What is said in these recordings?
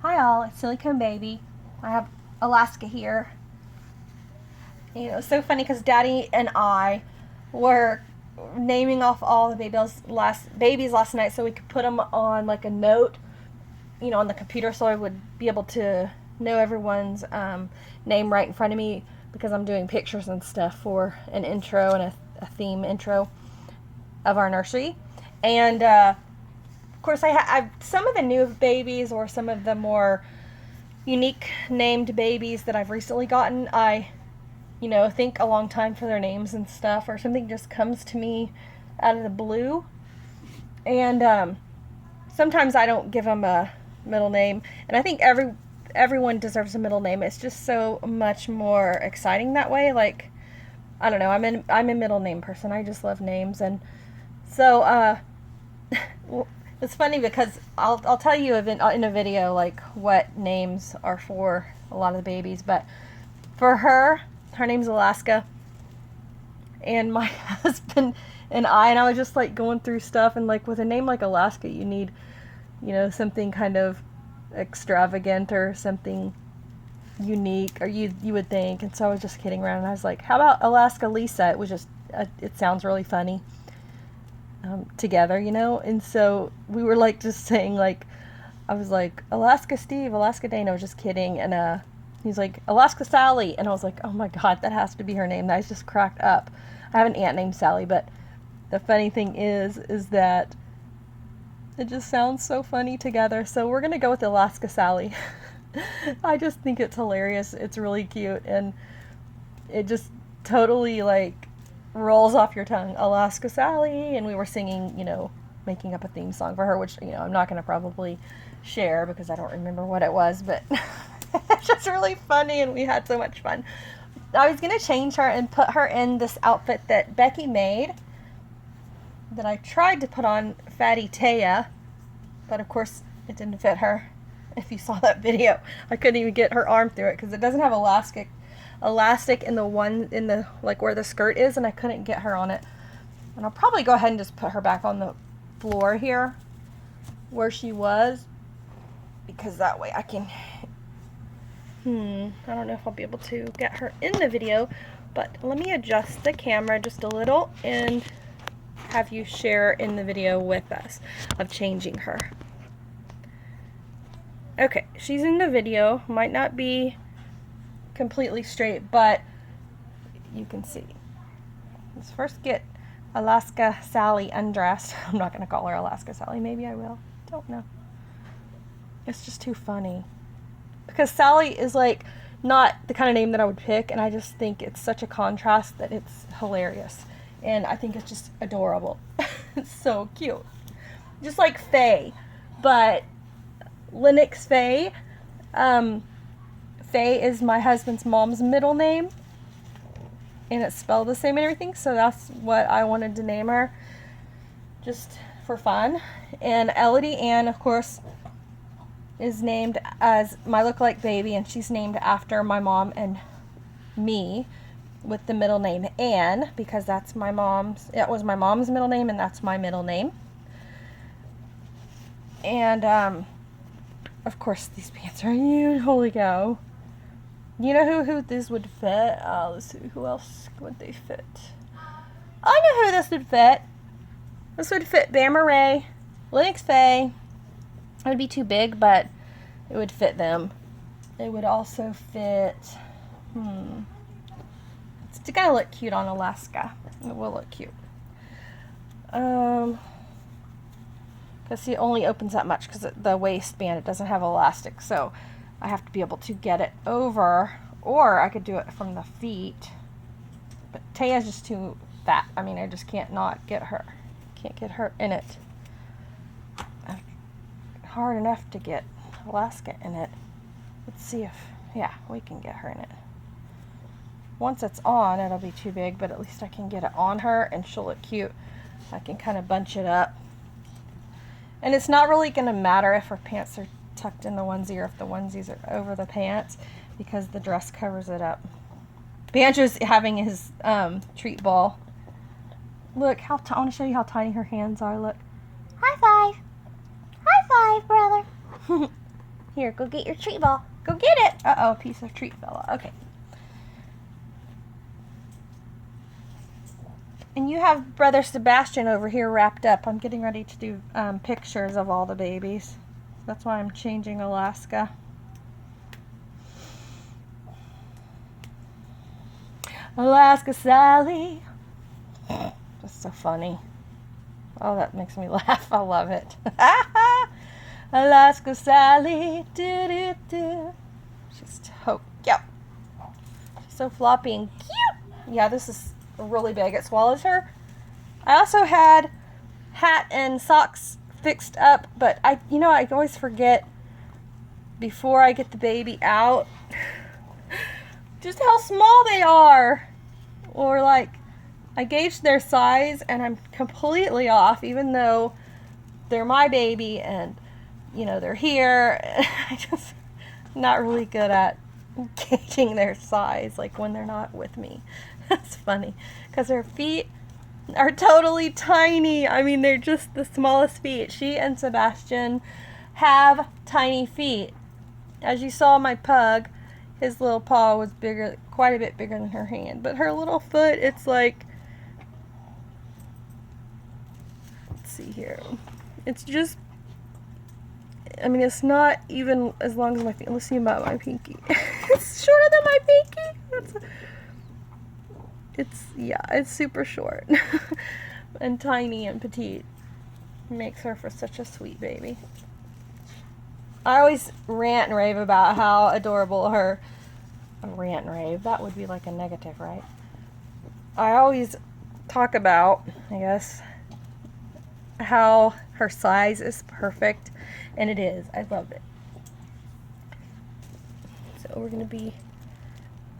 Hi all, it's SillyConeBaby. I have Alaska here. You know, it's so funny because Daddy and I were naming off all the babies last night so we could put them on like a note, you know, on the computer so I would be able to know everyone's name right in front of me because I'm doing pictures and stuff for an intro and a theme intro of our nursery. And of course, I've some of the new babies or some of the more unique named babies that I've recently gotten, I, you know, think a long time for their names and stuff, or something just comes to me out of the blue. And sometimes I don't give them a middle name, and I think everyone deserves a middle name. It's just so much more exciting that way. Like, I don't know, I'm a middle name person. I just love names. And so it's funny because I'll tell you in a video like what names are for a lot of the babies, but for her name's Alaska, and my husband and I was just like going through stuff, and like with a name like Alaska you need, you know, something kind of extravagant or something unique, or you would think. And so I was just kidding around, and I was like, how about Alaska Lisa? It was just it sounds really funny together, you know. And so we were like just saying, like, I was like, Alaska Steve, Alaska Dana. I was just kidding. And he's like, Alaska Sally. And I was like, oh my god, that has to be her name. That was just cracked up. I have an aunt named Sally, but the funny thing is that it just sounds so funny together. So we're gonna go with Alaska Sally. I just think it's hilarious. It's really cute, and it just totally like rolls off your tongue, Alaska Sally. And we were singing, you know, making up a theme song for her, which, you know, I'm not going to probably share because I don't remember what it was, but it's just really funny, and we had so much fun. I was going to change her and put her in this outfit that Becky made, that I tried to put on Fatty Taya, but of course it didn't fit her. If you saw that video, I couldn't even get her arm through it because it doesn't have elastic in the like where the skirt is, and I couldn't get her on it. And I'll probably go ahead and just put her back on the floor here where she was, because that way I can I don't know if I'll be able to get her in the video, but let me adjust the camera just a little and have you share in the video with us of changing her. Okay, she's in the video. Might not be completely straight, but you can see. Let's first get Alaska Sally undressed. I'm not going to call her Alaska Sally. Maybe I will. Don't know. It's just too funny. Because Sally is like not the kind of name that I would pick, and I just think it's such a contrast that it's hilarious. And I think it's just adorable. It's so cute. Just like Faye, but Lennox Faye. Faye is my husband's mom's middle name, and it's spelled the same and everything, so that's what I wanted to name her, just for fun. And Elodie Ann, of course, is named as my look-alike baby, and she's named after my mom and me, with the middle name Ann, because it was my mom's middle name, and that's my middle name. And of course these pants are huge. Holy cow. You know who this would fit? Let's see, who else would they fit? I know who this would fit. This would fit Bama Ray, Lennox Faye. It would be too big, but it would fit them. It would also fit, it's gonna look cute on Alaska. It will look cute. Because it only opens that much because the waistband, it doesn't have elastic, so I have to be able to get it over, or I could do it from the feet. But Taya's just too fat. I mean, I just can't get her in it. Hard enough to get Alaska in it. Let's see if, yeah, we can get her in it. Once it's on, it'll be too big, but at least I can get it on her and she'll look cute. I can kind of bunch it up. And it's not really going to matter if her pants are tucked in the onesie or if the onesies are over the pants, because the dress covers it up. Banjo's having his treat ball. Look, I want to show you how tiny her hands are. Look. High five. High five, brother. Here, go get your treat ball. Go get it. Uh-oh, a piece of treat fell out. Okay. And you have Brother Sebastian over here wrapped up. I'm getting ready to do pictures of all the babies. That's why I'm changing Alaska. Alaska Sally. That's so funny. Oh, that makes me laugh. I love it. Alaska Sally. Do, do, do. She's so cute. She's so floppy and cute. Yeah, this is really big. It swallows her. I also had hat and socks fixed up, but I always forget before I get the baby out just how small they are. Or like, I gauged their size and I'm completely off, even though they're my baby and, they're here. I just not really good at gauging their size, like when they're not with me. That's funny, because her feet are totally tiny. I mean, they're just the smallest feet. She and Sebastian have tiny feet. As you saw my pug, his little paw was bigger, quite a bit bigger than her hand. But her little foot, it's like, let's see here. It's just, I mean, it's not even as long as my feet. Let's see about my pinky. It's shorter than my pinky. It's super short. And tiny and petite. Makes her for such a sweet baby. I always rant and rave about how adorable her... Rant and rave, that would be like a negative, right? I always talk about, I guess, how her size is perfect. And it is. I love it. So we're going to be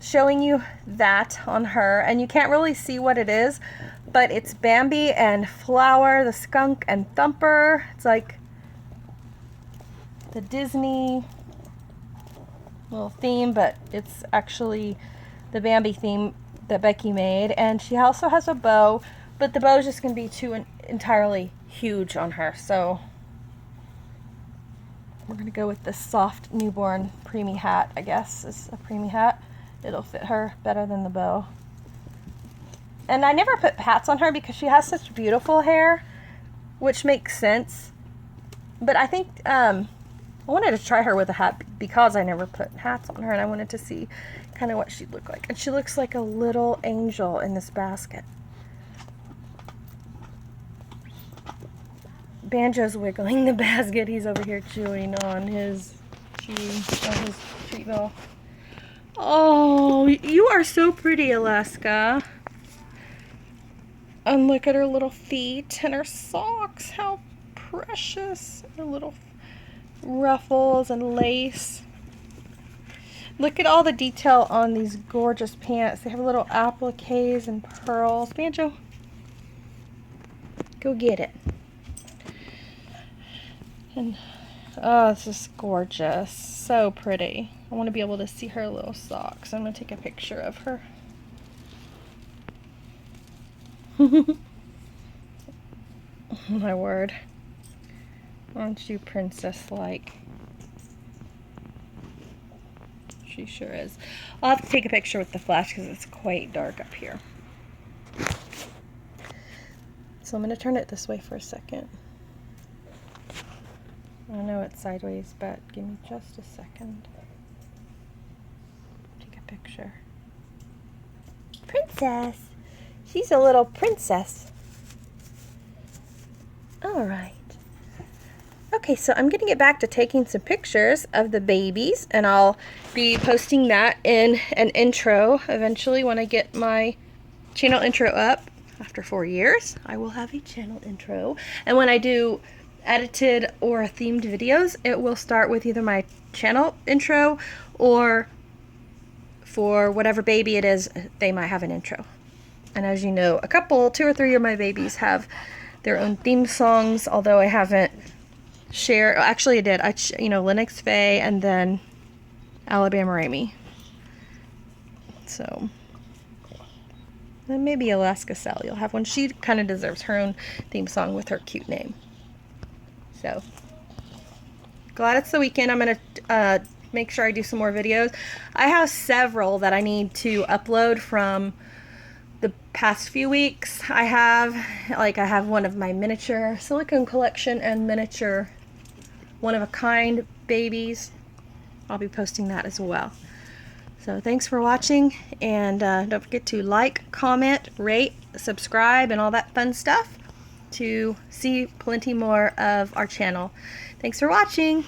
showing you that on her. And you can't really see what it is, but it's Bambi and Flower, the skunk, and Thumper. It's like the Disney little theme, but it's actually the Bambi theme that Becky made. And she also has a bow, but the bow is just going to be too entirely huge on her. So we're going to go with this soft newborn preemie hat, I guess. It's a preemie hat. It'll fit her better than the bow. And I never put hats on her because she has such beautiful hair, which makes sense. But I think I wanted to try her with a hat because I never put hats on her, and I wanted to see kind of what she'd look like. And she looks like a little angel in this basket. Banjo's wiggling the basket. He's over here chewing on his treat ball. Oh, you are so pretty, Alaska. And look at her little feet and her socks. How precious. Her little ruffles and lace. Look at all the detail on these gorgeous pants. They have little appliques and pearls. Banjo, go get it. And oh, this is gorgeous. So pretty. I want to be able to see her little socks. I'm going to take a picture of her. My word. Aren't you princess-like? She sure is. I'll have to take a picture with the flash because it's quite dark up here. So I'm going to turn it this way for a second. I know it's sideways, but give me just a second. Take a picture. Princess! She's a little princess. Alright. Okay, so I'm going to get back to taking some pictures of the babies, and I'll be posting that in an intro eventually when I get my channel intro up. After 4 years, I will have a channel intro. And when I do edited or themed videos, it will start with either my channel intro or for whatever baby it is, they might have an intro. And as you know, 2 or 3 of my babies have their own theme songs, although I haven't shared. Actually, I did. Lennox Faye and then Alabama Ramey. So then maybe Alaska Sally will have one. She kind of deserves her own theme song with her cute name. So glad it's the weekend. I'm going to make sure I do some more videos. I have several that I need to upload from the past few weeks. I have one of my miniature silicone collection and miniature one-of-a-kind babies. I'll be posting that as well. So thanks for watching, and don't forget to like, comment, rate, subscribe, and all that fun stuff to see plenty more of our channel. Thanks for watching.